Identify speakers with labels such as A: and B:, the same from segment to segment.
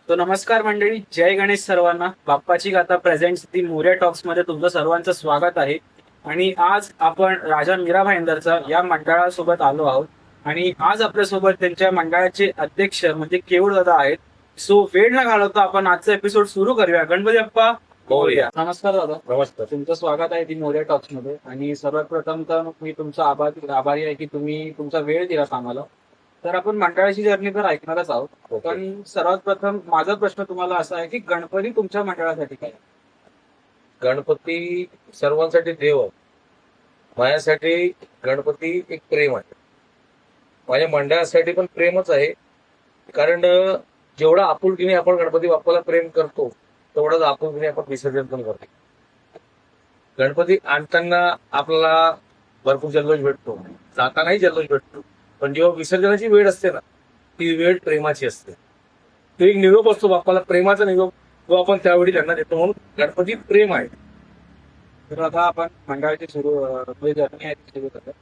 A: तो नमस्कार मंडळी, जय गणेश सर्वांना. बाप्पाची गाथा प्रेझेंट्स दी मोरया टॉक्स मध्ये तुमचं सर्वांचं स्वागत आहे. आणि आज आपण राजा मीरा भाईंदरचा या मंडळासोबत आलो आहोत. आणि आज आपल्यासोबत त्यांच्या मंडळाचे अध्यक्ष म्हणजे केवळ दादा आहेत. सो वेळ न घालवता आपण आजचा एपिसोड सुरू करूया. गणपती बाप्पा मोरया. नमस्कार दादा.
B: नमस्कार.
A: तुमचं स्वागत आहे दी मोरया टॉक्स मध्ये. आणि सर्वात प्रथम तर मी तुमचा आभारी आहे की तुम्ही तुमचा वेळ दिला आम्हाला. तर आपण मंडळाची जर्नी तर ऐकणारच आहोत. पण सर्वात प्रथम माझा प्रश्न तुम्हाला असा आहे की गणपती तुमच्या मंडळासाठी काय?
B: गणपती सर्वांसाठी देव आहे. माझ्यासाठी गणपती एक प्रेम आहे. माझ्या मंडळासाठी पण प्रेमच आहे. कारण जेवढा आपुलकीने आपण गणपती बाप्पाला प्रेम करतो तेवढाच आपुलकीने आपण विसर्जन पण करतो. गणपती आणताना आपल्याला भरपूर जल्लोष भेटतो, जातानाही जल्लोष भेटतो, पण जेव्हा विसर्जनाची वेळ असते ना, ती वेळ प्रेमाची असते. तो एक निरोप असतो बाप्पाला, प्रेमाचा निरोप, तो आपण त्यावेळी त्यांना देतो. म्हणून गणपती प्रेम आहे.
A: तर आता आपण मंडळाची जर्नी आहे ती सुरू करूया.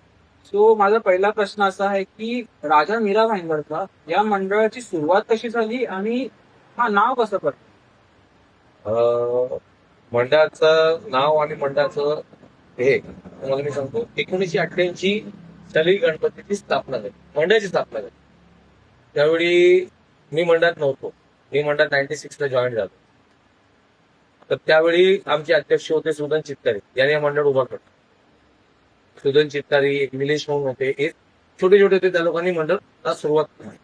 A: सो माझा पहिला प्रश्न असा आहे की राजा मीरा भाईंदरचा या मंडळाची सुरुवात कशी झाली आणि हा नाव कसं पडलं?
B: मंडळाचं नाव आणि मंडळाचं हे तुम्हाला मी सांगतो. 1988 साली गणपतीची स्थापना झाली, मंडळाची स्थापना झाली. त्यावेळी मी मंडळात नव्हतो. मी मंडळात 96 जॉईन झालो. तर त्यावेळी आमचे अध्यक्ष होते सुदन चित्तारी, यांनी हे मंडळ उभा केलं. सुदन चित्तारी, एक निलेश म्हणून होते, एक छोटे छोटे होते, त्या लोकांनी मंडळाला सुरुवात केली.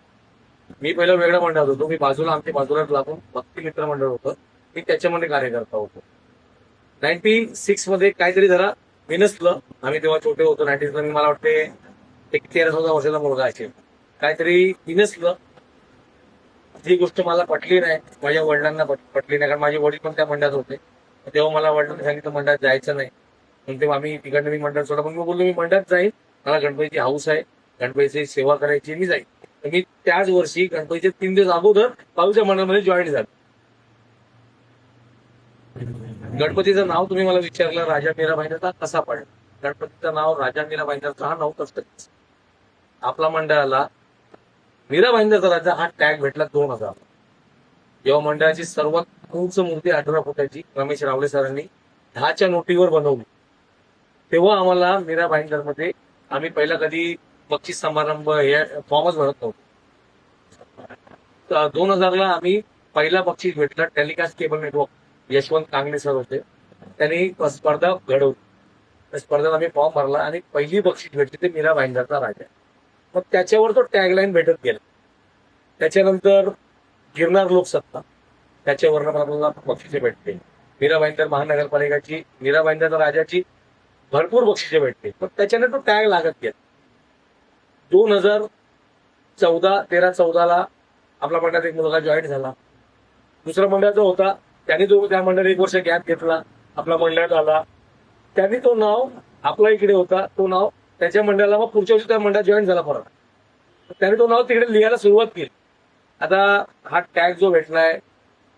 B: मी पहिलं वेगळ्या मंडळात होतो. मी आमच्या बाजूला लागून भक्ती मित्र मंडळ होतं, मी त्याच्यामध्ये कार्यकर्ता होतो. 96 मध्ये काहीतरी जरा विनसलं. आम्ही तेव्हा छोटे होतो. 96 मध्ये मला वाटते एक 13-14 वर्षाचा मुलगा असेल. काहीतरी विनसलं. जी गोष्ट मला पटली नाही, माझ्या वडिलांना पटली नाही, कारण माझे वडील पण त्या मंडळात होते. तेव्हा मला वडिलांनी सांगितलं मंडळात जायचं नाही. पण तेव्हा आम्ही तिकडनं मी मंडळ सोडा. पण मी बोललो मी मंडळात जाईल, मला गणपतीची हाऊस आहे, गणपतीची सेवा करायची, मी जाईल. तर मी त्याच वर्षी गणपतीचे 3 दिवस अगोदर बाजूच्या मंडळामध्ये जॉईन झालो. गणपतीचं नाव तुम्ही मला विचारलं राजा मीरा भाईंदरचा कसा पडला. गणपतीचं नाव राजा मीरा भाईंदरचा हा नव्हताच. आपला मंडळाला मीरा भाईंदरचा राजा हा टॅग भेटला 2000. जेव्हा मंडळाची सर्वात उंच मूर्ती 18 फुटाची रमेश रावले सरांनी 10च्या नोटीवर बनवली, तेव्हा आम्हाला मीरा भाईंदर मध्ये आम्ही पहिला कधी बक्षीस समारंभ हे फॉर्मच भरत नव्हतो. 2000ला आम्ही पहिला बक्षीस भेटला telecast cable network, Yashwant Kangane sir होते, त्यांनी स्पर्धा घडवली. त्या स्पर्धेत आम्ही फॉर्म भरला आणि पहिली बक्षीस भेटली ते मीरा भाईंदरचा राजा. मग त्याच्यावर तो टॅगलाईन भेटत गेला. त्याच्यानंतर गिरनार लोकसत्ता, त्याच्यावर आपल्याला बक्षिसे भेटते. मीरा भाईंदर महानगरपालिकाची, मीरा भाईंदर राजाची भरपूर बक्षिसे भेटते. पण त्याच्याने तो टॅग लागत गेला. 2013-14ला आपला मंडळात एक मुलगा जॉईन झाला. दुसरा मंडळ जो होता त्यांनी त्या मंडळात 1 वर्ष गॅप घेतला, आपला मंडळात आला. त्यांनी तो नाव आपला इकडे होता, तो नाव त्याच्या मंडळाला, मग पुढच्या वर्षी त्या मंडळात जॉईन झाला परत. त्याने तो नाव तिकडे लिहायला सुरुवात केली. आता हा टॅग जो भेटलाय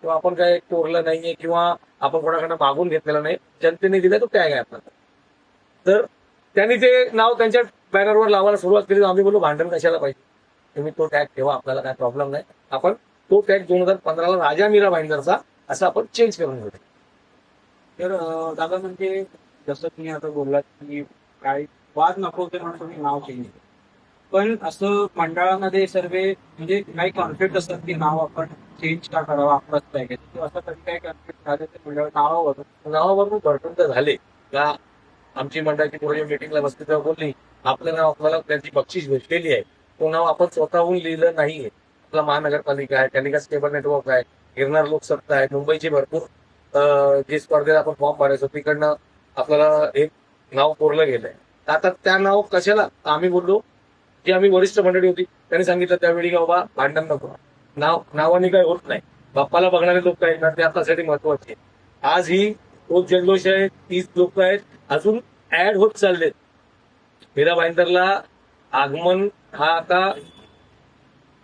B: तो आपण काय चोरला नाहीये किंवा आपण कोणाकडनं मागून घेतलेला नाही, जनतेने दिला तो टॅग आहे आपला. तर त्यांनी ते नाव त्यांच्या बॅनरवर लावायला सुरुवात केली. आम्ही बोललो भांडण कशाला पाहिजे, तुम्ही तो टॅग ठेवा, आपल्याला काय प्रॉब्लेम नाही. आपण तो टॅग 2015ला राजा मीरा भाईंदरचा असं आपण चेंज करून घेऊ.
A: तर दादा म्हणजे जसं तुम्ही आता बोललात की काही वाद नको ते म्हणून तुम्ही नाव चेंज केलं. पण असं मंडळामध्ये सर्व म्हणजे काही कॉन्फ्लिक्ट असतात की नाव आपण चेंज का करावं, आपलंच पाहिजे. असं कधी काही कॉन्फ्लिक्ट झाले ते मंडळ
B: नावावरून भरपूर तर झाले का. आमची मंडळाची पूर्व मीटिंगला बसली तेव्हा बोलली आपलं नाव आपल्याला त्यांची बक्षीस भेटलेली आहे, तो नाव आपण स्वतःहून लिहिलं नाहीये. आपला महानगरपालिका आहे, टेलिकास्ट केबल नेटवर्क आहे, गिरनार लोकसत्ता आहे, मुंबईची भरपूर जे स्पर्धेत आपण फॉर्म भरायचो तिकडनं आपल्याला एक नाव कोरलं गेलंय. आता त्या नाव कशाला, आम्ही बोललो जी आम्ही वरिष्ठ मंडळी होती त्यांनी सांगितलं त्यावेळी की बाबा भांडण नको, नावाने काही होत नाही, बाप्पाला बघणारे लोक आहेत ना ते आपल्यासाठी महत्वाचे. आज ही तोच जल्लोष आहे, 30 लोक आहेत, अजून ऍड होत चाललेत. मीरा भाईंदरला आगमन हा आता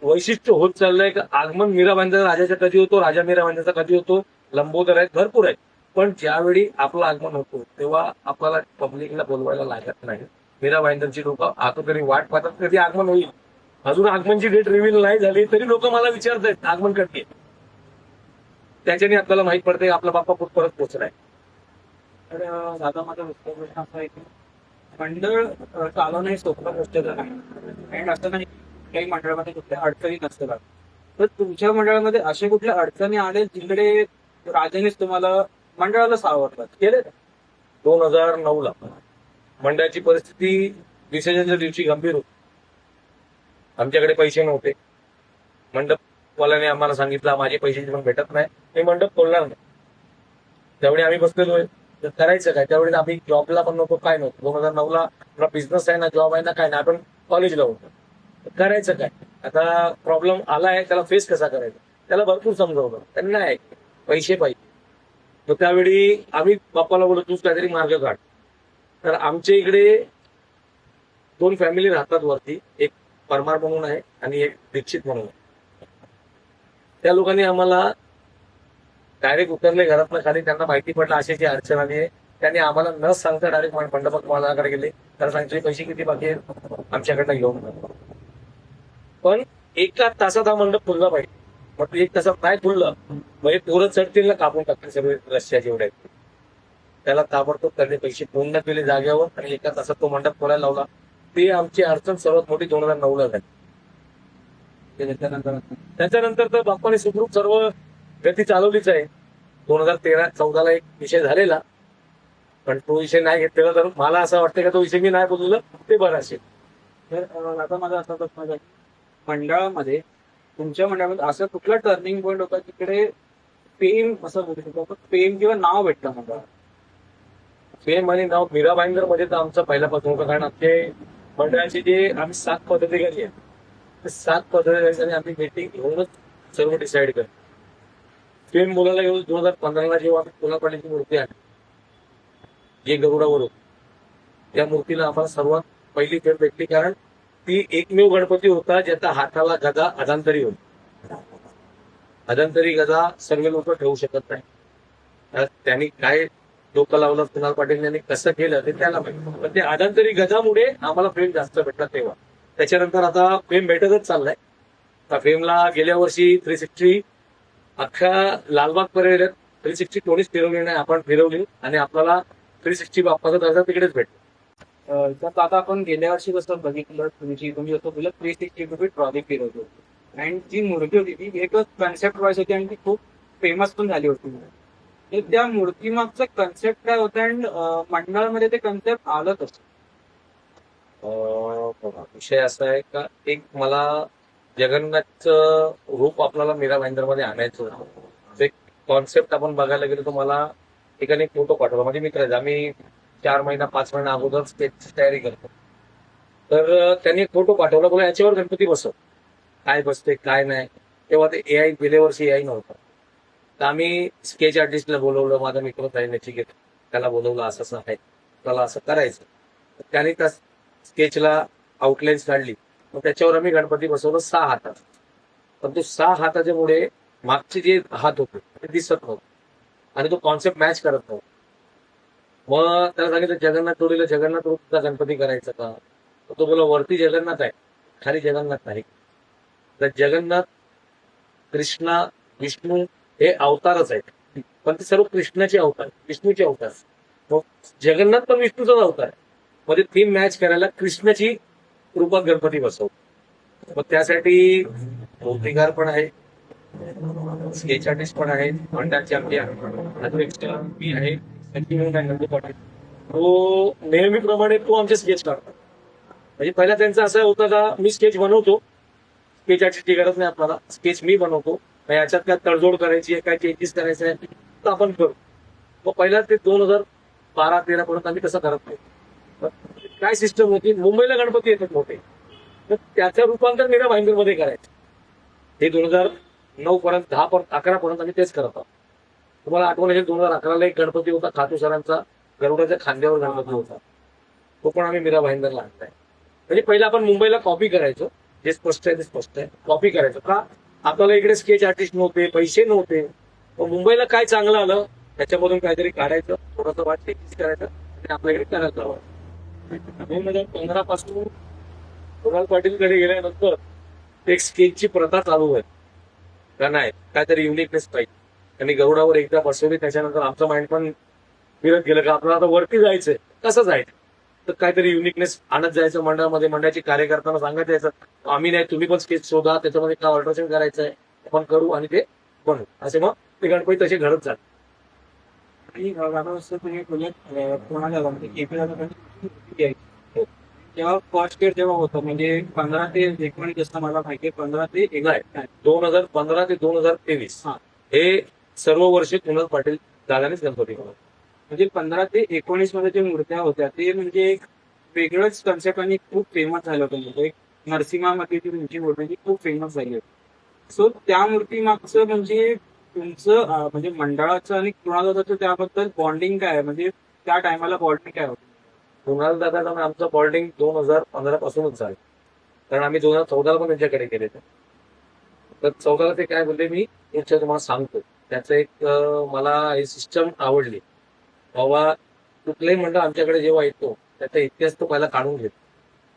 B: वैशिष्ट्य होत चाललंय का आगमन मीरा भाईंदर राजाचा कधी होतो, राजा मीरा भाईंदरचा कधी होतो, लंबोदर आहेत, भरपूर आहेत. पण ज्यावेळी आपलं आगमन होतो तेव्हा आपल्याला पब्लिकला बोलवायला लागत नाही. मीरा भाईंदरची लोक आता तरी वाट पाहतात कधी आगमन होईल. अजून आगमनची डेट रिव्हील नाही झाली तरी लोक मला विचारतात आगमन कधी. त्याच्याने आपल्याला माहित पडते आपला बाप्पा कुठपर्यंत पोहोचलाय.
A: तर दादा माझा दुसरा प्रश्न असा आहे की मंडळ चालवणं ही सोपं गोष्ट नाही आणि असं नाही काही मंडळामध्ये कुठल्या अडचणी नसतात. तर तुमच्या मंडळामध्ये असे कुठल्या अडचणी आले जिकडे राजानेच तुम्हाला मंडळाला सावरतात केले?
B: 2009ला मंडळाची परिस्थिती विसर्जनच्या दिवशी गंभीर होती. आमच्याकडे पैसे नव्हते. मंडपवाल्याने आम्हाला सांगितलं माझे पैसे पण भेटत नाही, हे मंडप खोलणार नाही. त्यावेळी आम्ही बसलेलो तर करायचं काय. त्यावेळी आम्ही जॉबला पण नव्हतो, काय नव्हतं. 2009ला आपला बिझनेस आहे ना, जॉब आहे ना, काय ना, आपण कॉलेजला होतो. तर करायचं काय. आता प्रॉब्लेम आलाय, त्याला फेस कसा करायचा. त्याला भरपूर समजवलं, त्यांना नाही पैसे पाहिजे. तर त्यावेळी आम्ही बाप्पाला बोललो तूच काहीतरी मार्ग काढ. तर आमच्या इकडे 2 फॅमिली राहतात वरती, एक परमार म्हणून आहे आणि एक दीक्षित म्हणून आहे. त्या लोकांनी आम्हाला डायरेक्ट उतरले घरातनं खाली. त्यांना माहिती पडलं अशाची अडचण आली आहे. त्यांनी आम्हाला न सांगता डायरेक्ट मंडपात माझ्याकडे गेले. त्याला सांगितले पैसे किती बाकी आहेत आमच्याकडनं घेऊन जा. पण 1 तासात हा मंडप फुलला पाहिजे. मग 1 तासात नाही फुललं म्हणजे पोरं चढतील ना, कापून टाकतील सगळे रस्त्या जेवढे आहेत. त्याला ताबडतोब त्यांनी पैसे पूर्ण केले जागेवर आणि 1 तासात तो मंडप खोलायला लावला. ती आमची अडचण सर्वात मोठी 2009ला झाली. त्याच्यानंतर तर बाप्पाने सुखरूप सर्व गती चालवलीच आहे. 2013-14ला एक विषय झालेला, पण तो विषय नाही घेतलेला. तर मला असं वाटतं का तो विषय मी नाही बोललेलं ते बरं असेल.
A: तर आता माझा असा प्रश्न आहे मंडळामध्ये तुमच्या मंडळामध्ये असं कुठला टर्निंग पॉईंट होता तिकडे फेम असं बोलू शकतो आपण, फेम किंवा नाव भेटतं मंडळाला?
B: फेम आणि नाव मीरा भाईंदर मध्ये तर आमचं पहिल्यापासून होतं. कारण आमचे मंडळाचे जे आम्ही 7 पदाधिकारी आहेत, ते 7 पदाधिकारी आम्ही मीटिंग घेऊनच सर्व डिसाईड करतो. फेम मुलाला घेऊन 2015ला जेव्हा आम्ही कोल्हापूरची मूर्ती आणली जे गरुडावर होती, त्या मूर्तीला आम्हाला सर्वात पहिली फेम भेटली. कारण ती एकमेव गणपती होता ज्याचा हाताला गदा अजांतरी होती. अजांतरी गदा सर्व लोक ठेवू शकत नाही. त्यांनी काय डोकं लावलं कुणाल पाटील यांनी कसं केलं ते त्याला माहिती. पण ते अजांतरी गदामुळे आम्हाला फेम जास्त भेटला तेव्हा. त्याच्यानंतर आता फेम भेटतच चाललाय. आता फेमला गेल्या वर्षी 360 अख्खा लालबाग पर्यंत 360 कोणीच फिरवली नाही, आपण फिरवली आणि आपल्याला 360 बाप्पाचा दर्जा तिकडेच भेटतो.
A: तर आता आपण गेल्या वर्षी कसं बघितलं तुम्ही जसं बोललं 360 रुपये ट्रॉली फिरवतो आणि जी मूर्ती होती ती एकच कन्सेप्ट वाईज होती आणि ती खूप फेमस पण झाली होती. तर त्या मूर्तीमागचा कन्सेप्ट काय होता आणि मंडळामध्ये ते कन्सेप्ट आलं कसं?
B: विषय असा आहे का, एक मला जगन्नाथचं रूप आपल्याला मीरा भाईंदरमध्ये आणायचं होतं. एक कॉन्सेप्ट आपण बघायला गेलो तर मला एकाने एक फोटो पाठवला. म्हणजे मित्र आम्ही 4 महिना 5 महिना अगोदर स्केचची तयारी करतो. तर त्यांनी एक फोटो पाठवला, बोला याच्यावर गणपती बसव, काय बसते काय नाही. तेव्हा ते AI गेल्या वर्षी AI नव्हतं. तर आम्ही स्केच आर्टिस्टला बोलवलं, माझा मित्र आहे नचिकेत, त्याला बोलवलं असं असं आहे, त्याला असं करायचं. त्याने त्या स्केचला आउटलाईन्स काढली. मग त्याच्यावर आम्ही गणपती बसवलं 6 हातात. पण तो 6 हाताच्यामुळे मागचे जे हात होते ते दिसत नव्हते आणि तो कॉन्सेप्ट मॅच करत नव्हता. मग त्याला सांगितलं जगन्नाथ जोडीला जगन्नाथ रूपचा गणपती करायचा का. तो बोला वरती जगन्नाथ आहे खाली जगन्नाथ नाही. तर जगन्नाथ कृष्णा विष्णू हे अवतारच आहेत, पण ते सर्व कृष्णाचे अवतार, विष्णूचे अवतार. मग जगन्नाथ पण विष्णूचाच अवतार आहे. म्हणजे थीम मॅच करायला कृष्णाची रूपात गणपती बसवतो. मग त्यासाठी मूर्तिकार पण आहे, स्केच आर्टिस्ट पण आहे, मंडळाचे आमचे मी आहे पाटील. तो नेहमीप्रमाणे तो आमचे स्केच काढतो. म्हणजे पहिला त्यांचा असं होतं का मी स्केच बनवतो, स्केच आर्टिस्टची गरज नाही आपल्याला, स्केच मी बनवतो, याच्यात काय तडजोड करायची आहे काय चेंजेस करायचे आहे तर आपण करू. मग पहिला ते 2012-13 पर्यंत आम्ही तसं करत नाही. काय सिस्टम होती, मुंबईला गणपती येतात मोठे, तर त्याचं रूपांतर मीरा भाईंदरमध्ये करायचं. हे 2009 पर्यंत 10 पर्यंत 11 पर्यंत आम्ही तेच करत आहोत. तुम्हाला आठवण असेल 2011ला एक गणपती होता खातू सरांचा, गरुडाच्या खांद्यावर गणपती होता, तो पण आम्ही मीरा भाईंदरला आणलाय. म्हणजे पहिला आपण मुंबईला कॉपी करायचो, जे स्पष्ट आहे ते स्पष्ट आहे, कॉपी करायचं का आपल्याला इकडे स्केच आर्टिस्ट नव्हते, पैसे नव्हते. मग मुंबईला काय चांगलं आलं त्याच्यामधून काहीतरी काढायचं, थोडंसं वाट चेंजेस करायचं आणि आपल्या इकडे करायला लावायचं. 2015 पासून कुणाल पाटीलकडे गेल्यानंतर एक स्केचची प्रथा चालू आहे का नाही, काहीतरी युनिकनेस पाहिजे. त्यांनी गरुडावर एकदा बसवली, त्याच्यानंतर आमचं माइंड पण फिरत गेलं का आपल्याला आता वरती जायचंय, कसं जायचं, तर काहीतरी युनिकनेस आणत जायचं मंडळामध्ये. मंडळाची कार्यकर्त्यांना सांगत यायचं, आम्ही नाही तुम्ही पण स्केच शोधा, त्याच्यामध्ये काय ऑल्ट्रेशन करायचंय आपण करू आणि ते बनवू. असे मग ते गणपती तसे घडत जात.
A: आणि दादा असं तुम्ही कोणाला म्हणजे KP दादा घ्यायची तेव्हा फर्स्ट इयर जेव्हा होतं म्हणजे 15 ते 19 जसं मला माहिती आहे 15 ते 1
B: नाही, 2015 ते 2023
A: हा.
B: हे सर्व वर्ष कुणाल पाटील दादानेच गणपती बनवले.
A: म्हणजे 15 ते 19 मध्ये जे मूर्त्या होत्या ते म्हणजे एक वेगळंच कन्सेप्ट आणि खूप फेमस झालं होतं. म्हणजे एक नरसिंहामध्ये ती तुमची मूर्ती खूप फेमस झाली होती. सो त्या मूर्ती मागचं म्हणजे तुमचं म्हणजे मंडळाचं आणि कुणादाचं त्याबद्दल बॉन्डिंग काय आहे म्हणजे त्या टायमाला बॉन्डिंग काय होतं?
B: कुणाल दादा आणि आमचं बॉन्डिंग 2015 पासूनच झालं, कारण आम्ही 2014 पण त्यांच्याकडे गेले होते. तर 14 ते काय बोलले, मी तुमच्या तुम्हाला सांगतो. त्याचं एक मला ही सिस्टम आवडली. बाबा कुठलंही मंडळ आमच्याकडे जेव्हा येतो त्याचा इतिहास तो पहिला काढून घेतो,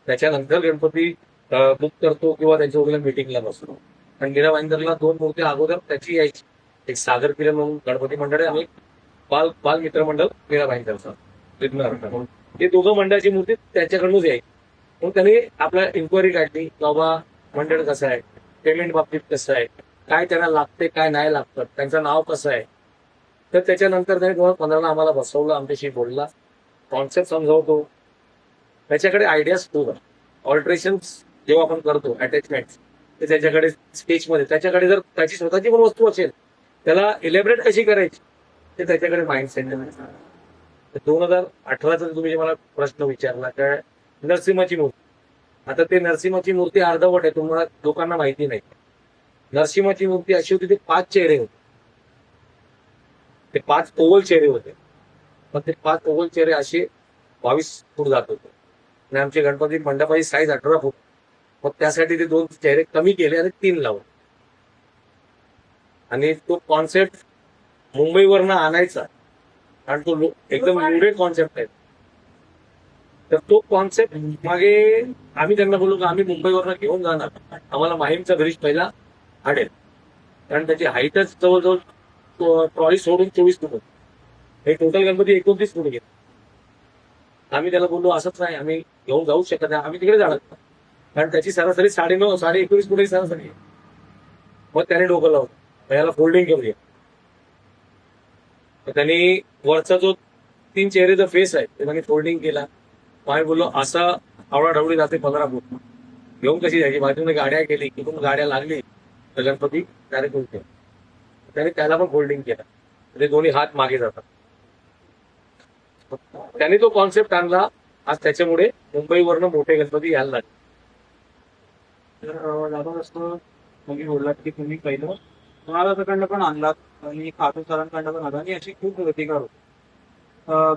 B: त्याच्यानंतर गणपती बुक करतो किंवा त्यांच्या वगैरे मिटिंगला बसतो. आणि मीरा भाईंदरला 2 मूर्ती अगोदर त्याची यायची, एक सागर किरण म्हणून गणपती मंडळ आहे आणि एक बाल मित्र मंडळ मीरा भाईंदरचा म्हणून. हे दोघं मंडळाची मूर्ती त्याच्याकडूनच यायची. मग त्यांनी आपल्या इन्क्वायरी काढली, बाबा मंडळ कसं आहे, पेमेंट बाबतीत कसं आहे, काय त्यांना लागते काय नाही लागतं, त्यांचं नाव कसं आहे. तर त्याच्यानंतर त्याने 2015ला आम्हाला बसवलं, आमच्याशी बोलला, कॉन्सेप्ट समजावतो. त्याच्याकडे आयडियाज खूप आहे. ऑल्ट्रेशन जेव्हा आपण करतो अटॅचमेंट, ते त्याच्याकडे स्केचमध्ये, त्याच्याकडे जर त्याची स्वतःची पण वस्तू असेल त्याला इलेबरेट कशी करायची ते त्याच्याकडे माइंडसेट आहे. 2018चा तुम्ही जे मला प्रश्न विचारला काय, नरसिंहाची मूर्ती. आता ते नरसिंहाची मूर्ती अर्धवट आहे, तुम्हाला लोकांना माहिती नाही. नरसिंहाची मूर्ती अशी होती, ते 5 चेहरे होते, ते 5 ओवल चेहरे होते. पण ते 5 ओवल चेहरे असे 22 फूट जात होते आणि आमचे गणपती मंडपाची साईज 18 फूट. मग त्यासाठी ते 2 चेहरे कमी केले आणि 3 लावले. आणि तो कॉन्सेप्ट मुंबईवरनं आणायचा, आणि तो एकदम युनिक कॉन्सेप्ट आहे. तर तो कॉन्सेप्ट मागे आम्ही त्यांना बोललो की आम्ही मुंबईवरनं घेऊन जाणार, आम्हाला माहीमचा ब्रिज पहिला आडेल, कारण त्याची हाईटच जवळजवळ ट्रॉली सोडून 24 फूट होती. हे टोटल गणपती 29 फूट घेत. आम्ही त्याला बोललो असंच नाही, आम्ही घेऊन जाऊ शकत नाही, आम्ही तिकडे जाणार, कारण त्याची सरासरी 9.5 21 फूट सरासरी. मग त्याने डोकं लावलं, याला फोल्डिंग करूया. त्यांनी वरचा जो 3 चेहरेचा फेस आहे ते त्यांनी फोल्डिंग केला. आम्ही बोललो असा आवडाढवडी जाते 15 फूट घेऊन कशी जायची, बाजूने गाड्या केली, तिथून गाड्या लागली तर गणपती डायरेक्ट उलटे. त्याने त्याला पण फोल्डिंग केला, म्हणजे दोन्ही हात मागे जातात. त्याने तो कॉन्सेप्ट आणला. आज त्याच्यामुळे मुंबईवरनं मोठे गणपती यायला लागले.
A: तर दादा असं तुम्ही बोललात की तुम्ही पहिलं कुणादाकडनं पण आणलात आणि खातू सरांकडनं पण आणला आणि अशी खूप मूर्तिकार होते.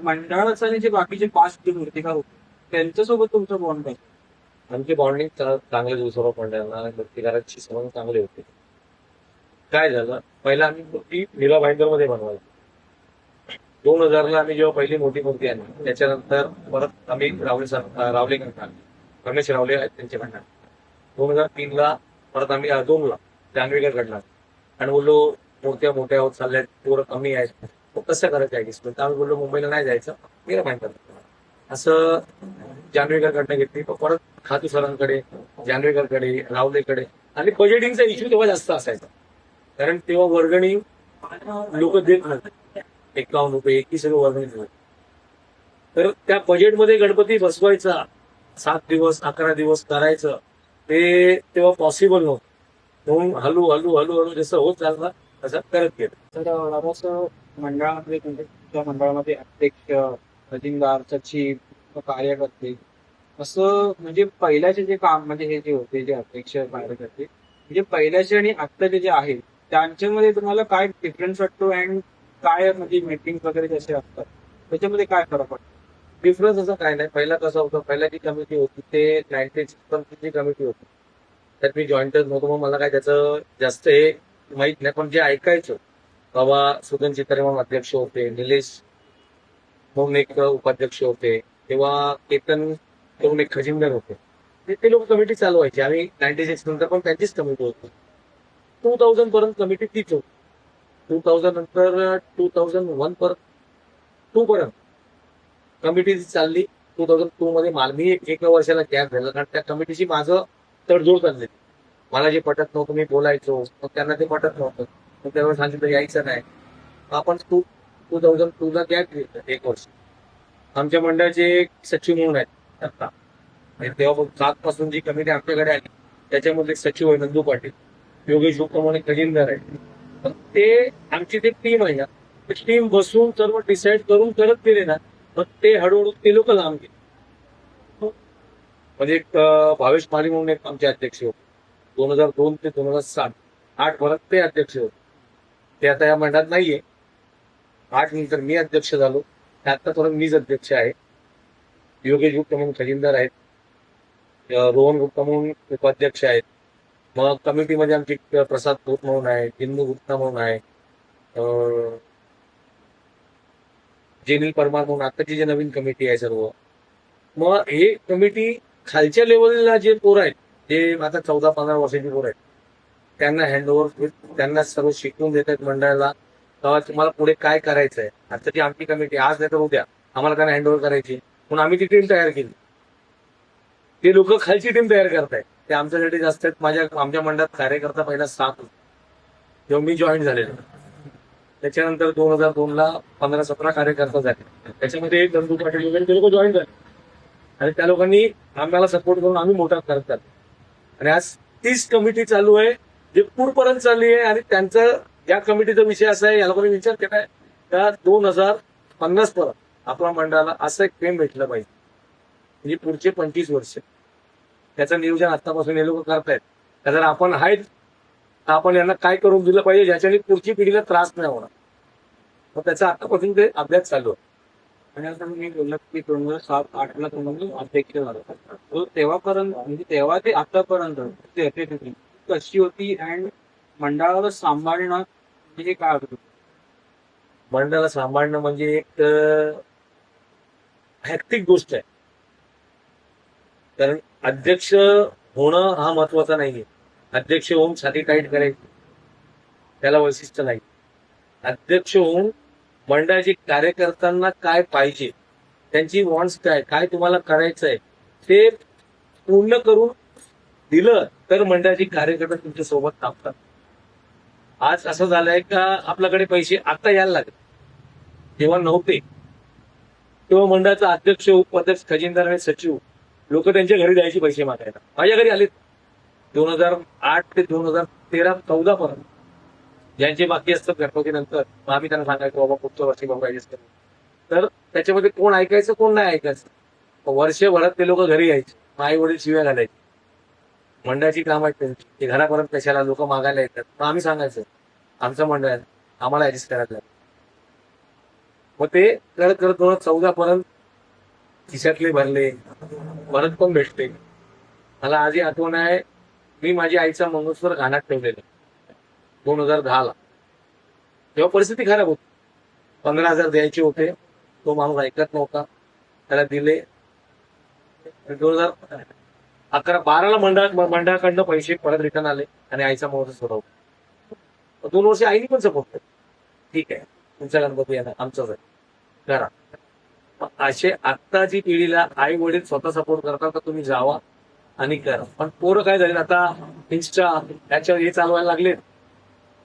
A: मंडळाचं आणि जे बाकीचे 5 जे मूर्तिकार होते त्यांच्यासोबत तुमचं बॉन्ड आहे?
B: आमची बॉन्डिंग चांगल्या दिवसावर पडल्याना मूर्तिकारांची संबंध चांगले होते. काय झालं, पहिला आम्ही मूर्ती मीरा भाईंदरमध्ये बनवायचो. 2000ला आम्ही जेव्हा पहिली मोठी मूर्ती आणली, त्याच्यानंतर परत आम्ही रावले रमेश रावले आहेत त्यांच्याकडनं. 2003ला परत आम्ही 2ला जान्हवीकर घडणार आणि बोललो मूर्त्या मोठ्या होत चालल्यात, पोरं कमी आहेत, मग कसं करायचं आहे. आम्ही बोललो मुंबईला नाही जायचं, मीरा भाईंदर असं जान्हवीकरकडनं घेतली. परत खातू सरांकडे, जान्हवीकरकडे, रावलेकडे. आणि बजेटिंगचा इश्यू तेव्हा जास्त असायचा, कारण तेव्हा वर्गणी लोक देत नव्हते, 51 रुपये 21 रुपये वर्गणी देत. तर त्या बजेटमध्ये गणपती बसवायचा, 7 दिवस 11 दिवस करायचं ते तेव्हा पॉसिबल नव्हतं. म्हणून हळू जसं होत चालला तसं करत गेलं.
A: तर दादाचं मंडळामध्ये तुमच्या मंडळामध्ये अध्यक्ष, खजिनदार, सचिव, कार्यकर्ते असं म्हणजे पहिल्याचे जे काम म्हणजे हे जे होते जे अध्यक्ष कार्यकर्ते म्हणजे पहिल्याचे आणि आत्ताचे जे आहेत त्यांच्यामध्ये तुम्हाला काय डिफरन्स वाटतो अँड काय म्हणजे मीटिंग वगैरे जसे असतात त्याच्यामध्ये काय फरक पडतो?
B: डिफरन्स असं काय नाही. पहिला कसं होतं, पहिला जी कमिटी होती ते 96 कमिटी होती, त्यात मी जॉईंटच नव्हतो, मग मला काय त्याचं जास्त हे माहित नाही. पण जे ऐकायचं, बाबा सुदन चित्रे म्हणून अध्यक्ष होते, निलेश म्हणून एक उपाध्यक्ष होते, तेव्हा केतन म्हणून एक खजिनदार होते, ते लोक कमिटी चालवायची. आणि 96 नंतर पण त्यांचीच कमिटी होती. 2000 पर्यंत कमिटी तीच होती. 2000 नंतर 2001 2 पर्यंत कमिटी चालली. 2002 मध्ये मी एका वर्षाला गॅप झाला, कारण त्या कमिटीची माझं तडजोड चालली. मला जे पटत नव्हतं मी बोलायचो, मग त्यांना ते पटत नव्हतं, मग त्यावेळेस सांगितलं यायचं नाही. आपण 2002 ला गॅप घेतला 1 वर्ष. आमच्या मंडळाचे एक सचिव म्हणून आहेत आता, आणि तेव्हा 7 पासून जी कमिटी आमच्याकडे आली त्याच्यामध्ये एक सचिव आहे नंदू पाटील, योगेश गुप्ता म्हणून एक खजिनदार आहे. तर ते आमची ते टीम आहे ना, टीम बसून सर्व डिसाईड करून करत गेले ना, मग ते हळूहळू ते लोक लांब गेले. म्हणजे एक भावेश माली म्हणून एक आमचे अध्यक्ष होते 2002 ते 2007-8 परत ते अध्यक्ष होते. ते आता या मंडळात नाहीये. 8 नंतर मी अध्यक्ष झालो, आता परत मीच अध्यक्ष आहे. योगेश गुप्ता म्हणून खजिनदार आहेत, रोहन गुप्ता म्हणून उपाध्यक्ष आहेत. मग कमिटीमध्ये आमची प्रसाद खोत म्हणून आहे, हिंदू गुप्ता म्हणून आहे, जेनिल परमार म्हणून आताची जी नवीन कमिटी आहे सर्व. मग हे कमिटी खालच्या लेवलला जे पोर आहेत, जे आता 14-15 वर्षाची पोर आहेत, त्यांना हँडओव्हर, त्यांना सर्व शिकवून देत आहेत मंडळाला. तेव्हा तुम्हाला पुढे काय करायचं आहे. आता जी आमची कमिटी आज नाही तर उद्या आम्हाला त्यांना हँडओव्हर करायची, म्हणून आम्ही ती टीम तयार केली. ते लोक खालची टीम तयार करतायत, ते आमच्यासाठी जास्त आहेत. आमच्या मंडळात कार्यकर्ता पहिला 7 होते जेव्हा मी जॉईन झालेलो. त्याच्यानंतर 2002 ला 15-17 कार्यकर्ता झाले. त्याच्यामध्ये नंदू पाटील वगैरे ते लोक जॉईन झाले, आणि त्या लोकांनी आम्हाला सपोर्ट करून आम्ही मोठा करतात. आणि आज 30 कमिटी चालू आहे, जे पूरपर्यंत चालली आहे. आणि त्यांचा या कमिटीचा विषय असा आहे, या लोकांनी विचार केलाय का 2050 पर्यंत आपल्या मंडळाला असं एक फेम भेटलं पाहिजे, म्हणजे पुढचे 25 वर्ष. त्याचं नियोजन आतापासून हे लोक करतायत. जर आपण आहेत, आपण यांना काय करून दिलं पाहिजे ज्याच्याने पुढची पिढीला त्रास नाही होणार. मग त्याचा आतापासून ते अभ्यास चालू आहे.
A: आणि आता मी बोललो की 2007-8 ला तुम्ही अध्यक्ष झालो, तो तेव्हापर्यंत म्हणजे तेव्हा ते आतापर्यंत ते अध्यक्ष कशी होती, आणि मंडळाला सांभाळणं म्हणजे काय होतं?
B: मंडळाला सांभाळणं म्हणजे एक हॅक्टिक गोष्ट आहे. कारण अध्यक्ष होणं हा महत्वाचा नाहीये. अध्यक्ष होऊन छाती टाईट करायची त्याला वैशिष्ट्य नाही. अध्यक्ष होऊन मंडळाची कार्यकर्त्यांना काय पाहिजे, त्यांची वॉन्ट्स काय, काय तुम्हाला करायचंय ते पूर्ण करून दिलं तर मंडळाची कार्यकर्ते तुमच्या सोबत थांबतात. आज असं झालंय का आपल्याकडे पैसे आता यायला लागले, तेव्हा नव्हते. तेव्हा मंडळाचा अध्यक्ष, उपाध्यक्ष, खजिनदार आणि सचिव लोक त्यांच्या घरी जायचे पैसे मागायला. माझ्या घरी आले 2008 ते 2013-14 पर्यंत. ज्यांचे बाकी असतात घरपतीनंतर मग आम्ही त्यांना सांगायचो बाबा पुढच्या वर्षी बाबा ऍडजस्ट करू. तर त्याच्यामध्ये कोण ऐकायचं कोण नाही ऐकायचं. वर्षभरात ते लोक घरी यायचे, आई वडील शिव्या घालायचे. मंडळाची काम आहेत त्यांची, ते घरापर्यंत कशाला लोक मागायला येतात. मग आम्ही सांगायचं आमचं मंडळ आहे, आम्हाला ऍडजस्ट करायला. मग ते करत करत 2014 पर्यंत खिशातले भरले, परत पण भेटते. मला आजही आठवण आहे, मी माझी आईचा मंगळसूत्र घाण्यात ठेवलेलं 2010 ला. तेव्हा परिस्थिती खराब होती, 15,000 द्यायचे होते, तो माणूस ऐकत नव्हता, त्याला दिले. 2011-12 ला मंडळाकडनं पैसे परत रिटर्न आले आणि आईचा मंगळसूत्र सोडवलं. 2 वर्ष आईने पण सपोर्ट केलं, ठीक आहे तुमचा गणपती आहे ना आमचाच आहे, करा. असे आत्ताची पिढीला आई वडील स्वतः सपोर्ट करतात तर तुम्ही जावा आणि करा. पण पोरं काय झाले आता इन्स्टा त्याच्यावर हे चालवायला लागले,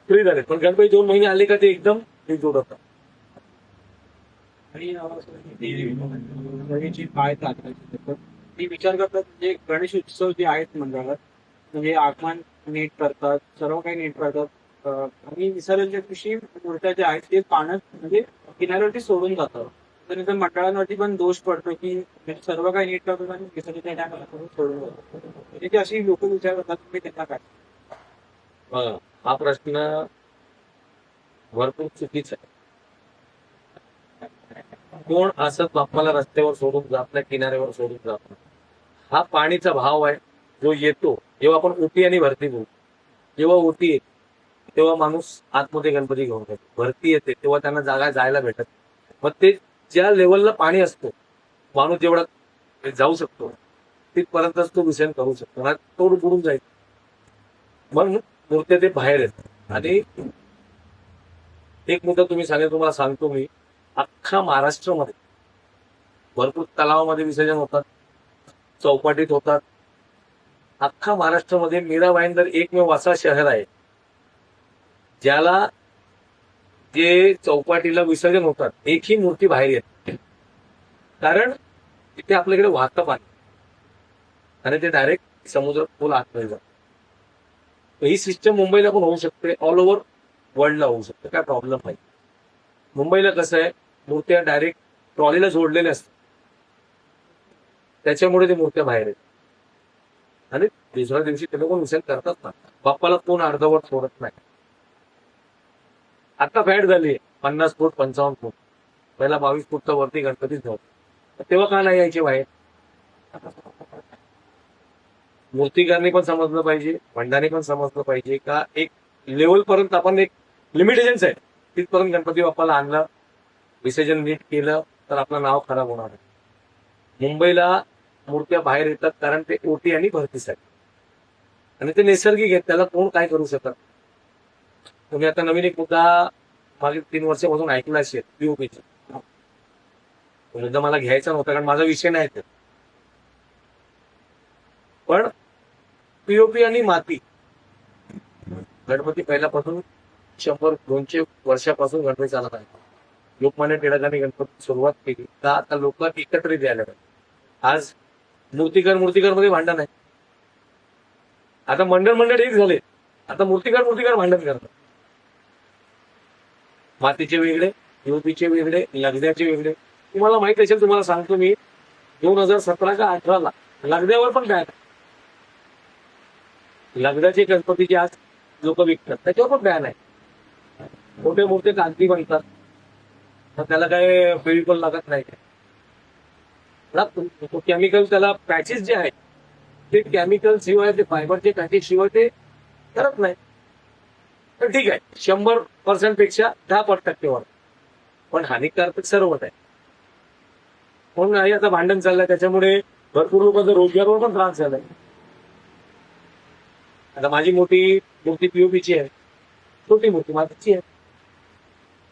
B: फ्री झाले. पण गणपती 2 महिने आले का ते एकदम जोड होतात.
A: आणि जी आहेत आता ती विचार करतात, जे गणेश उत्सव जे आहेत मंडळात, म्हणजे आगमन नीट करतात, सर्व काही नीट करतात, आणि विसर्जनच्या दिवशी मूर्त्या ज्या आहेत ते पाण्यात म्हणजे किनाऱ्यावरती सोडून जातात. तर इथं मंडळांवरती पण दोष पडतो की सर्व काही नीट करतात आणि विसर्जनच्या टायमाला सोडून जातात. म्हणजे अशी लोक विचार करतात, तुम्ही त्यांना काय?
B: हा प्रश्न भरपूर चुकीचा आहे. कोण असं बाप्पाला रस्त्यावर सोडून जात नाही, किनाऱ्यावर सोडून जात नाही. हा पाणीचा भाव आहे जो येतो. जेव्हा आपण ओटी आणि भरती बोलतो, जेव्हा ओटी येते तेव्हा माणूस आतमध्ये गणपती घेऊन जातो, भरती येते तेव्हा त्यांना जागा जायला भेटत. मग ते ज्या लेवलला पाणी असतो, माणूस जेवढा जाऊ शकतो तिथपर्यंतच तो विसर्जन करू शकतो, तोड बुडून जाईल. मग मूर्त्या ते बाहेर येतात आणि एक मुद्दा तुम्ही सांगेल, तुम्हाला सांगतो मी, अख्खा महाराष्ट्रामध्ये भरपूर तलावामध्ये विसर्जन होतात, चौपाटीत होतात. अख्खा महाराष्ट्रामध्ये मीरा भाईंदर एकमेव असा शहर आहे ज्याला जे चौपाटीला विसर्जन होतात एकही मूर्ती बाहेर येत नाही. कारण तिथे आपल्याकडे वाहतं पाणी आणि ते डायरेक्ट समुद्र खोल आतमध्ये जातं. ही सिस्टम मुंबईला पण होऊ शकते, ऑल ओव्हर वर्ल्डला होऊ शकते, काय प्रॉब्लेम नाही. मुंबईला कसं आहे, मूर्त्या डायरेक्ट ट्रॉलीला जोडलेल्या असतात, त्याच्यामुळे ते मूर्त्या बाहेर येतात आणि दुसऱ्या दिवशी ते लोक विसर्जन करतात ना. बाप्पाला कोण अर्धवट सोडत नाही. आता फॅट झाली 50 फूट 55 फूट, पहिला 22 फूटचा वरती गणपतीच नव्हता. तेव्हा का नाही यायचे बाहेर? मूर्तिकारने पण समजलं पाहिजे, मंडळाने पण समजलं पाहिजे का एक लेवल पर्यंत आपण एक लिमिटेशन्स आहे, तिथपर्यंत गणपती बाप्पाला आणलं, विसर्जन नीट केलं तर आपलं नाव खराब होणार आहे. मुंबईला मूर्त्या बाहेर येतात कारण ते ओटी आणि भरतीसाठी, आणि ते नैसर्गिक आहेत, त्याला कोण काय करू शकत. तुम्ही आता नवीन एक मुद्दा मागील 3 वर्षापासून ऐकला असेल, पीओपीचा मुद्दा मला घ्यायचा नव्हता कारण माझा विषय नाही ते. पण पीओपी आणि माती, गणपती पहिल्यापासून 100-200 वर्षापासून गणपती चालत आहे. लोकमान्य टिळकांनी गणपती सुरुवात केली का आता लोक एकत्रित यायला पाहिजे. आज मूर्तिकार मध्ये भांडण आहे, आता मंडळ एक झाले, आता मूर्तिकार भांडण करतात. मातीचे वेगळे, पीओपीचे वेगळे, लगद्याचे वेगळे. तुम्हाला माहित असेल, तुम्हाला सांगतो मी, 2017 का 18ला लगद्यावर पण बॅन, लगद्याचे गणपतीचे आज लोक विकतात त्याच्यावर पण बॅन आहे. मोठे मोठे कागदी बनतात, तर त्याला काय फेविकॉल लागत नाही, लागतो केमिकल. त्याला पॅचेस जे आहेत ते केमिकल शिवाय, ते फायबरचे पॅचेस शिवाय ते करत नाही. तर ठीक आहे, 100% पेक्षा 10% वर, पण हानिकारक सर्वच आहे. म्हणून नाही आता भांडण चाललंय, त्याच्यामुळे भरपूर लोकांचा रोजगारावर पण त्रास झालाय. आता माझी मोठी मूर्ती पीओपीची आहे, छोटी मूर्ती मातीची आहे,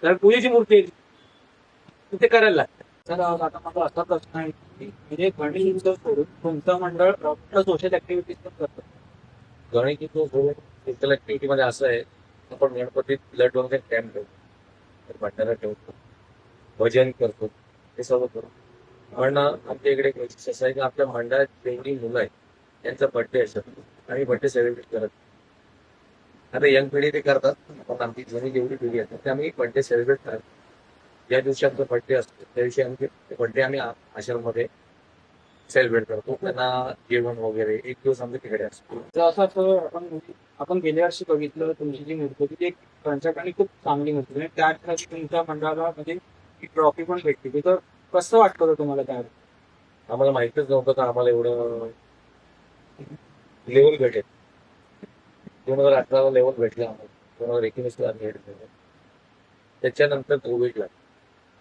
B: कारण पूजेची मूर्ती आहे, ते करायला लागतं.
A: तर आता मला असा प्रश्न आहे की म्हणजे गणेश उत्सव सोडून तुमचं मंडळ सोशल ऍक्टिव्हिटीज पण करतं.
B: गणेश उत्सव फिजिकल ऍक्टिव्हिटी मध्ये असं आहे, आपण गणपतीत ब्लड डोनेशन कॅम्प ठेवतो, भंडारा ठेवतो, भजन करतो, हे सर्व करतो. पण आमच्या इकडे एक वैशिष्ट्य असं आहे की आपल्या मंडळात जेवढी मुलं आहेत त्यांचा बर्थडे असतात आणि बर्थडे सेलिब्रेट करत. आता यंग पिढी ते करतात, पण आमची जुनी जेवढी पिढी असतात ते आम्ही बर्थडे सेलिब्रेट करतो. ज्या दिवशी आमचा बर्थडे असतो त्या दिवशी आमचे बर्थडे आम्ही आश्रममध्ये सेलिब्रेट करतो. त्यांना जेवण वगैरे एक दिवस आमच्या तिकडे असतो.
A: तर असं आपण गेल्या वर्षी बघितलं, तुमची जी मूर्ती होती ती एक पंचकानी खूप चांगली मूर्ती, म्हणजे त्या ठिकाणी तुमच्या मंडळाला म्हणजे ट्रॉफी पण भेटली. तर कसं वाटतं होतं तुम्हाला त्यावेळी?
B: आम्हाला माहितच नव्हतं का आम्हाला एवढं लेवल भेटेल. 2018ला लेवल भेटलं आम्हाला, 2019ला भेटलं. त्याच्यानंतर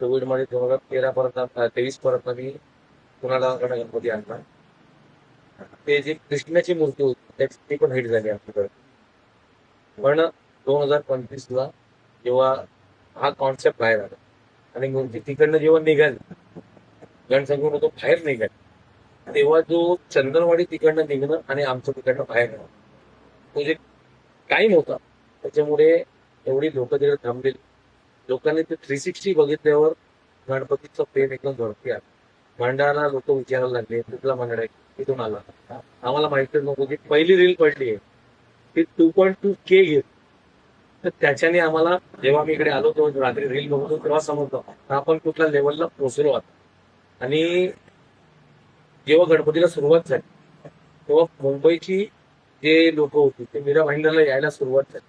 B: कोविडमध्ये 2023 पर्यंत मी कुणाला गणपती आणला. ते जी कृष्णाची मूर्ती होती ती पण हिट झाली आमच्याकडे. पण 2025ला जेव्हा हा कॉन्सेप्ट बाहेर आला आणि मूर्ती तिकडनं जेव्हा निघाली, गणसंगम तो बाहेर निघाला, तेव्हा जो चंदनवाडी तिकडनं निघणं आणि आमचं तिकडनं बाहेर येणं तो जे टाइम होता, त्याच्यामुळे एवढी लोक तिकडे थांबलेली. लोकांनी ते 360 बघितल्यावर गणपतीचं प्रेम एकदम झडपी आलं. मंडळाला लोक विचारायला लागले, कुठला मंडळ आहे, तिथून आला. आम्हाला माहितीच नव्हतं की पहिली रील पडली आहे ती 2.2K घेत. तर त्याच्याने आम्हाला, जेव्हा मी इकडे आलो तेव्हा रात्री रील बघतो तेव्हा समजतं आपण कुठल्या लेवलला पोहोचलो आहोत. आणि जेव्हा गणपतीला सुरुवात झाली तेव्हा मुंबईची जे लोक होती ते मीरा भाईंदरला यायला सुरुवात झाली.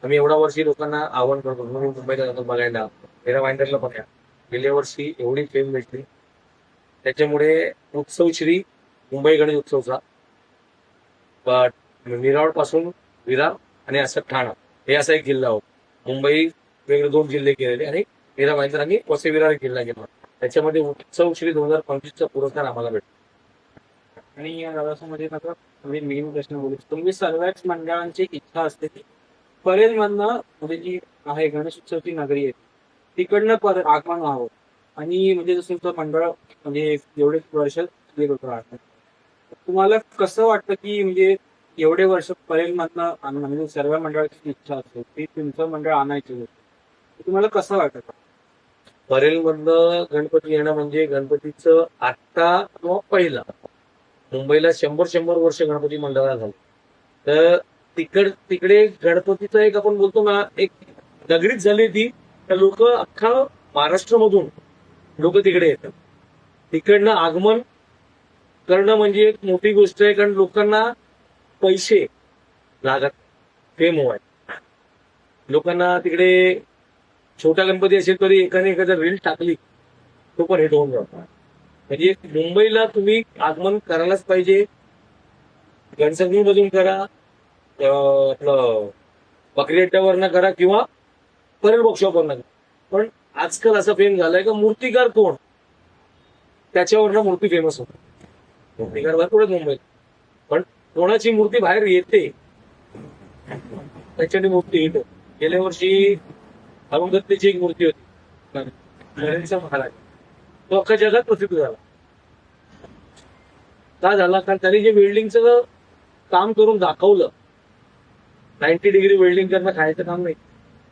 B: आम्ही एवढ्या वर्षी लोकांना आव्हान करतो म्हणून मुंबईला जातो बघायला, मीरा भाईंदरला बघा. गेल्या वर्षी एवढी फेम भेटली. त्याच्यामुळे उत्सव श्री मुंबई गणेश उत्सवचा निरावड पासून विरार आणि असं ठाणा हे असा एक जिल्हा होता. मुंबई वेगळे 2 जिल्हे केलेले आणि मीरा भाईंदर आणि वसई विरार जिल्हा गेला. त्याच्यामध्ये उत्सव श्री 2025चा पुरस्कार आम्हाला भेटतो.
A: आणि या प्रवासामध्ये आता मेन प्रश्न बोलू, तुम्ही सर्वच मंडळांची इच्छा असते की परेलमधनं म्हणजे जी आहे गणेश उत्सवची नगरी आहे तिकडनं आगमन व्हावं आणि म्हणजे जसं तुमचं मंडळ म्हणजे एवढे वर्ष गेलं होतं राहतं. तुम्हाला कसं वाटतं की म्हणजे एवढे वर्ष परेलमधनं आणणं म्हणजे सर्व मंडळाची इच्छा असते की तुमचं मंडळ आणायचं होतं, तुम्हाला कसं वाटतं?
B: परेलमधनं गणपती येणं म्हणजे गणपतीचं आत्ता किंवा पहिला मुंबईला 100 वर्ष गणपती मंडळाला झालं. तर तिकडे गणपतीचं एक आपण बोलतो ना एक नगरीच झाली ती. तर लोक अख्खा महाराष्ट्रामधून लोक तिकडे येतात. तिकडनं आगमन करणं म्हणजे एक मोठी गोष्ट आहे, कारण लोकांना पैसे लागत फेम आहे. लोकांना तिकडे छोटा गणपती असेल तरी एकाने एखादा रील टाकली तो पण हिट होऊन जातो. म्हणजे मुंबईला तुम्ही आगमन करायलाच पाहिजे. गणसंगीमधून करा, आपलं बकरी अड्ड्यावरनं करा किंवा परेल वर्कशॉपवरनं करा. पण आजकाल असा फेम झालाय का मूर्तिकार कोण त्याच्यावरनं मूर्ती फेमस होते. मूर्तिकार भरपूर आहेत मुंबईत, पण कोणाची मूर्ती बाहेर येते त्याच्याने मूर्ती येतो. गेल्या वर्षी अरुण दत्तेची एक मूर्ती होती गणेशचा महाराज, तो अख्खा जगात प्रसिद्ध झाला. का झाला? कारण त्यांनी जे वेल्डिंगचं काम करून दाखवलं, 90 डिग्री वेल्डिंग करणं खायचं काम नाही.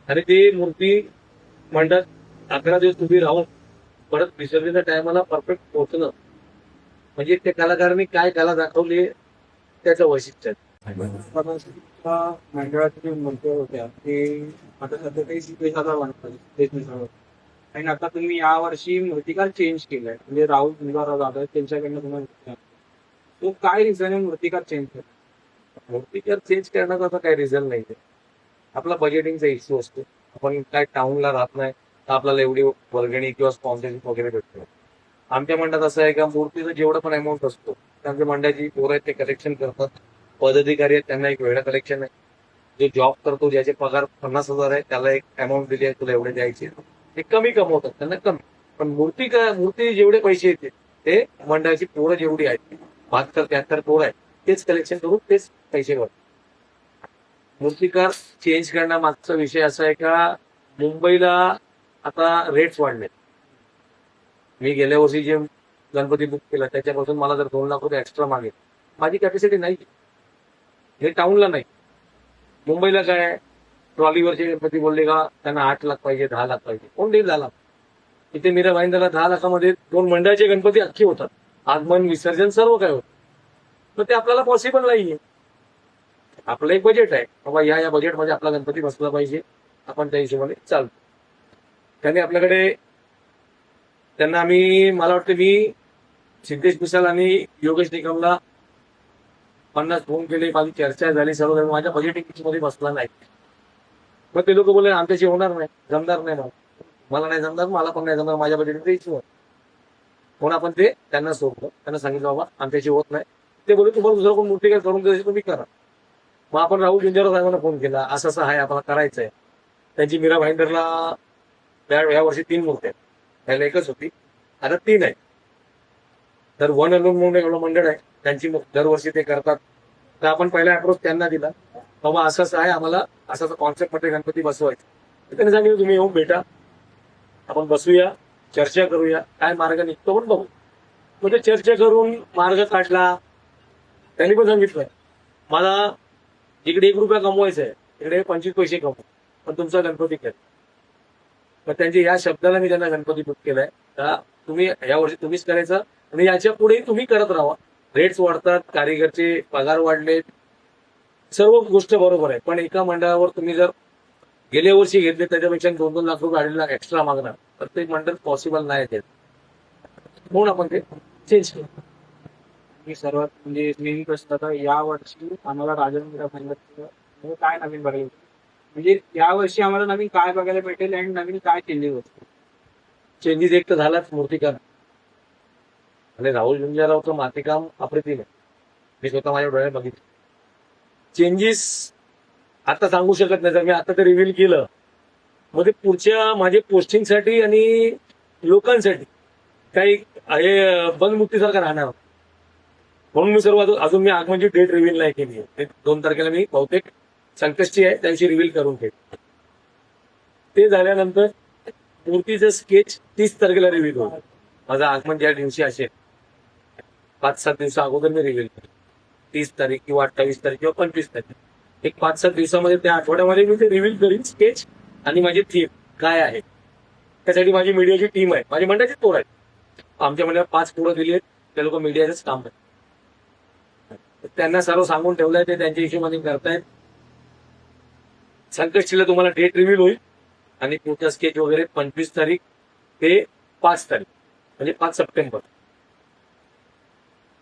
B: आणि ते मूर्ती म्हणतात 11 दिवस उभी राहून परत विसर्जनाच्या टायमाला परफेक्ट पोहोचणं म्हणजे त्या कलाकारांनी काय कला दाखवली त्याचं वैशिष्ट्य आहे.
A: मंडळाच्या जे मूर्त्या होत्या ते आता सध्या काही देशाला बनतात आणि आता तुम्ही यावर्षी मूर्तिकार चेंज केलाय म्हणजे राहुल निवारा जाधव त्यांच्याकडनं तुम्हाला तो काय रिझन आहे मूर्तिकार चेंज केला?
B: मूर्तिकार चेंज करण्याचा आता काही रिझन नाही. आपला बजेटिंगचा इश्यू असतो. आपण काय टाउनला राहत नाही तर आपल्याला एवढी वर्गणी किंवा स्पॉन्सरशिप वगैरे भेटतो. आमच्या मंडळात असं आहे का मूर्तीचं जेवढं पण अमाऊंट असतो त्यांच्या मंडळाची पोरं आहेत ते कलेक्शन करतात. पदाधिकारी आहेत त्यांना एक वेगळं कलेक्शन आहे. जो जॉब करतो ज्याचे पगार 50,000 आहे त्याला एक अमाऊंट दिली आहे, तुला एवढे द्यायचे. ते कमी कमवतात त्यांना कमी. पण मूर्ती जेवढे पैसे येते ते मंडळाची पोरं जेवढी आहेत 72-73 पोरं आहेत तेच कलेक्शन करून तेच पैसे करतात. मूर्तिकार चेंज करण्यामागचा विषय असा आहे का मुंबईला आता रेट्स वाढले. मी गेल्या वर्षी जे गणपती बुक केला त्याच्यापासून मला जर 2 लाख रुपये एक्स्ट्रा मागेल, माझी कॅपॅसिटी नाही. हे टाउनला नाही. मुंबईला काय ट्रॉलीवरचे गणपती बोलले का त्यांना 8 लाख पाहिजे, 10 लाख पाहिजे, कोण देईल 10 लाख? इथे मीरा भाईंदरला 10 लाखामध्ये 2 मंडळाचे गणपती अख्खे होतात. आगमन विसर्जन सर्व काय होतं. तर ते आपल्याला पॉसिबल नाहीये. आपलं एक बजेट आहे बाबा, या बजेटमध्ये आपला गणपती बसला पाहिजे, आपण त्या हिशोबाने चालतो. त्यांना आम्ही मला वाटतं मी सिद्धेश मिसाल आणि योगेश निकमला 50 फोन केले, माझी चर्चा झाली, सर्व माझ्या बजेटिंग मध्ये बसला नाही. मग ते लोक बोलले आमच्याशी होणार नाही, जमणार नाही. मला नाही जमणार, मला पण नाही जमणार, माझ्या बजेटिंगचा इश्यू आहे. म्हणून आपण ते त्यांना सोडलं. त्यांना सांगितलं बाबा आमच्याशी होत नाही. ते बोलले तुम्हाला दुसरा कोण मूर्ती काय करून द्यायची तुम्ही करा. मग आपण राहुल गुंजारा साहेबांना फोन केला, असं असं आहे आपल्याला करायचं आहे. त्यांची मीरा भाईंदरला या वर्षी 3 मूर्ती आहेत, पहिला एकच होती, आता 3 आहे. तर वन अलोन म्हणून एवढं मंडळ आहे, त्यांची दरवर्षी ते करतात. तर आपण पहिला अप्रोच त्यांना दिला, बाबा असं असं आहे, आम्हाला असं कॉन्सेप्ट मध्ये गणपती बसवायचं. त्यांनी सांगितलं तुम्ही येऊन भेटा, आपण बसूया, चर्चा करूया, काय मार्ग निघतो पण बघू. मग ते चर्चा करून मार्ग काढला. त्यांनी पण सांगितलं मला इकडे 1 रुपया कमवायचा आहे, इकडे 25 पैसे कमवू, पण तुमचा गणपती कर. मग त्यांच्या या शब्दाला मी त्यांना गणपती बुक केलाय का तुम्ही यावर्षी तुम्हीच करायचं आणि याच्या पुढे तुम्ही करत राहा. रेट्स वाढतात, कारिगरचे पगार वाढलेत, सर्व गोष्ट बरोबर आहे. पण एका मंडळावर तुम्ही जर गेल्या वर्षी घेतले त्याच्यापेक्षा 2-2 लाख रुपये 2.5 लाख एक्स्ट्रा मागणार तर ते मंडळ पॉसिबल नाही आहे. म्हणून आपण ते चेंज केलं.
A: मी सर्वात म्हणजे मेन प्रश्न आता या वर्षी आम्हाला राजन सांगितलं काय नवीन बघायला म्हणजे या वर्षी आम्हाला नवीन काय बघायला भेटेल आणि नवीन काय चेंजेस होतील?
B: चेंजेस एक तर झालाच मूर्तिकार आणि राहुल झुंजारावचं मातीकाम अप्रतिम आहे. मी स्वतः माझ्या डोळ्यात बघितलं. चेंजेस आता सांगू शकत नाही. जर मी आता ते रिव्हील केलं मग ते पुढच्या माझ्या पोस्टिंगसाठी आणि लोकांसाठी काही हे बंदमुक्तीसारखं राहणार. म्हणून मी सर्व अजून मी आगमनची डेट रिव्हील नाही केली आहे. 2 तारखेला मी बहुतेक संकष्टी आहे त्या दिवशी रिव्हील करून ठेव. ते झाल्यानंतर मूर्तीचं स्केच 30 तारखेला रिव्हील होईल. माझं आगमन ज्या दिवशी असेल 5-7 दिवसा अगोदर मी रिव्हील करेन. 30 तारीख किंवा 28 तारीख किंवा 25 तारीख एक 5-7 दिवसामध्ये त्या आठवड्यामध्ये मी ते रिव्हील करीन स्केच आणि माझी थीम काय आहे. त्यासाठी माझी मीडियाची टीम आहे, माझी मंडळाची पोरं आहेत. आमच्या मंडळात 5 पोरं दिली आहेत, ते लोक मीडियाचंच काम करतात. त्यांना सर्व सांगून ठेवलंय, ते त्यांच्या हिशोबाने करतायत. संकष्टीला तुम्हाला डेट रिव्हील होईल आणि पुढचा स्केच वगैरे 25 तारीख ते 5 तारीख म्हणजे 5 सप्टेंबर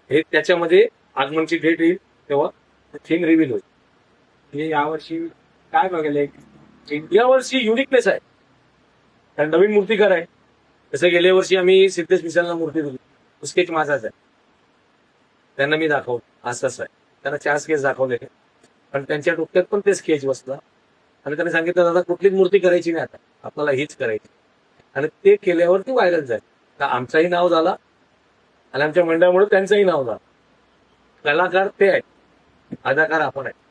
B: हे त्याच्यामध्ये आगमनची डेट येईल, तेव्हा थीम रिव्हील होईल.
A: म्हणजे यावर्षी काय बघायला
B: यावर्षी युनिकनेस आहे, कारण नवीन मूर्तीकार आहे. जसं गेल्या वर्षी आम्ही सिद्धेश मिसालला मूर्ती दिली, तो स्केच माझाच आहे. त्यांना मी दाखवलं असं आहे. त्यांना 4 स्केच दाखवले, पण त्यांच्या डोक्यात पण ते स्केच बसला आणि त्यांनी सांगितलं दादा कुठलीच मूर्ती करायची नाही, आता आपल्याला हीच करायची. आणि ते केल्यावर ती व्हायरल झाली. तर आमचंही नाव झाला आणि आमच्या मंडळामुळे त्यांचंही नाव झालं. कलाकार ते आहेत, अदाकार आपण आहे.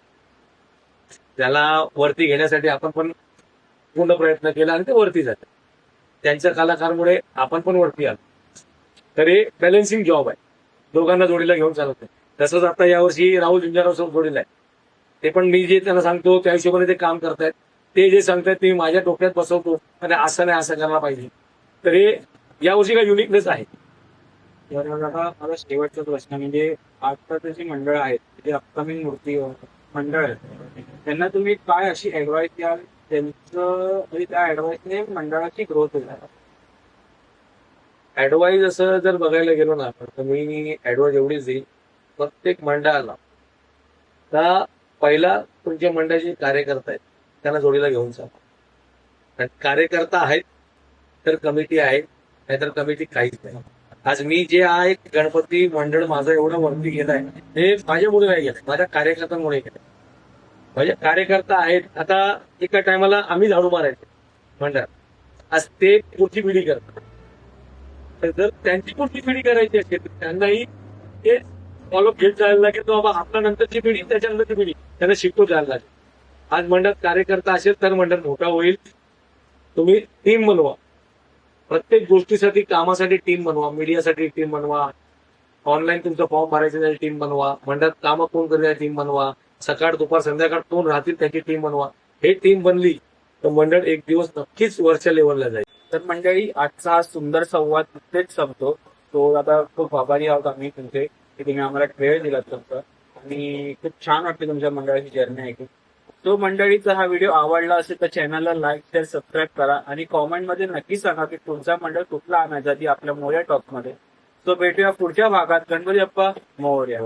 B: त्याला वरती घेण्यासाठी आपण पण पूर्ण प्रयत्न केला आणि ते वरती जाते. त्यांच्या कलाकारमुळे आपण पण वरती आलो. तर हे बॅलन्सिंग जॉब आहे, दोघांना जोडीला घेऊन चालत नाही. तसंच आता यावर्षी राहुल झुंजाराव सोबत जोडीला आहे. ते पण मी जे त्यांना सांगतो त्या हिशोबाने ते काम करतायत. ते जे सांगतायत ते माझ्या डोक्यात बसवतो आणि असं नाही असं करायला पाहिजे. तर हे यावर्षी काय युनिकनेस आहे.
A: आता माझा शेवटचा प्रश्न म्हणजे आता जी मंडळ आहेत, जे अपकमिंग मूर्ती मंडळ आहेत, त्यांना तुम्ही काय अशी ऍडवाइस द्याल त्यांचं, म्हणजे त्या ऍडवाइसने मंडळाची ग्रोथ होईल?
B: ऍडवाइस असं जर बघायला गेलो ना आपण, तर मी ऍडवाइस एवढीच देईल प्रत्येक मंडळाला. तर पहिला तुमच्या मंडळाचे कार्यकर्ता आहेत त्यांना जोडीला घेऊन चाला. आणि कार्यकर्ता आहेत तर कमिटी आहे, नाहीतर कमिटी काहीच नाही. आज मी जे आहे गणपती मंडळ माझं एवढं वरती गेलाय हे माझ्यामुळे नाही गेलं, माझ्या कार्यकर्त्यांमुळे गेलं. माझे कार्यकर्ता आहेत. आता एका टायमाला आम्ही झाडू मारायचे मंडळ, आज ते पुढची पिढी करतात. तर जर त्यांची पुढची पिढी करायची असेल तर त्यांनाही ते फॉलोअप घेत जायला लागेल. तर बाबा आपल्या नंतरची पिढी, त्याच्यानंतरची पिढी त्यांना शिकवत जायला लागेल. आज मंडळात कार्यकर्ता असेल तर मंडळ मोठा होईल. तुम्ही टीम बनवा, प्रत्येक गोष्टीसाठी कामासाठी टीम बनवा, मीडियासाठी टीम बनवा, ऑनलाईन तुमचा फॉर्म भरायचा त्याची टीम बनवा, मंडळात कामं कोण करण्याची टीम बनवा, सकाळ दुपार संध्याकाळ कोण राहतील त्याची टीम बनवा. हे टीम बनली तर मंडळ एक दिवस नक्कीच वरच्या लेवलला जाईल.
A: तर मंडळी, आजचा हा सुंदर संवाद तिथेच संपतो. तो आता खूप आभारी आहोत आम्ही तुमचे की तुम्ही आम्हाला वेळ दिलात तुमचा, आणि खूप छान वाटते तुमच्या मंडळाची जर्नी ऐकून. तो मंडळीचा हा व्हिडिओ आवडला असेल तर चॅनलला लाईक शेअर सबस्क्राईब करा आणि कॉमेंटमध्ये नक्की सांगा की तुमचा मंडळ कुठला आणायचा ती आपल्या मोर्या टॉक्समध्ये. तो भेटूया पुढच्या भागात. गणपती बाप्पा मोरया.